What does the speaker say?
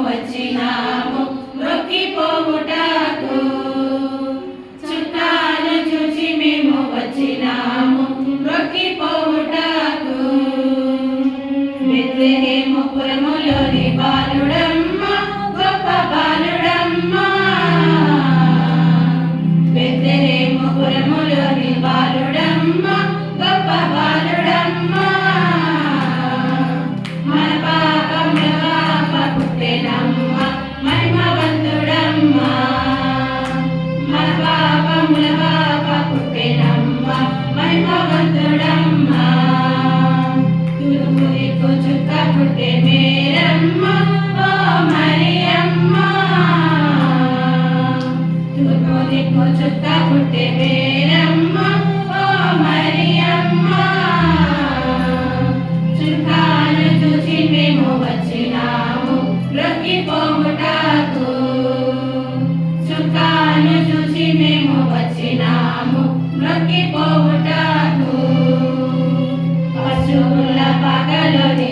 వచ్చినాము మొక్కిపోవుటకు. చుట్టాలు చూసి మేము వచ్చినాము మొక్కిపోవుటకు. బెత్లెహేము పురములోని బాలుడమ్మ గొప్ప బాలుడమ్మ. బెత్లెహేము పురములోని బాలుడమ్మ గొప్ప బాలుడమ్మ. మన పాపముల పాప పుట్టెనమ్మ మహిమవంతుడమ్మ. మన పాపముల పాప పుట్టెనమ్మ మహిమవంతుడమ్మ. తూర్పు దిక్కు చుక్క పుట్టే మేరమ్మ ఓ మరియమ్మ. తూర్పు దిక్కు చుక్క పుట్టే మేరమ్మ ఓ మరియమ్మ. చుక్కాను చూసి మేము వచ్చినాము మొక్కిపోవుటకు. చుక్కాను చూసి మేము వచ్చినాము మొక్కిపోవుటకు. పశువుల పగలోని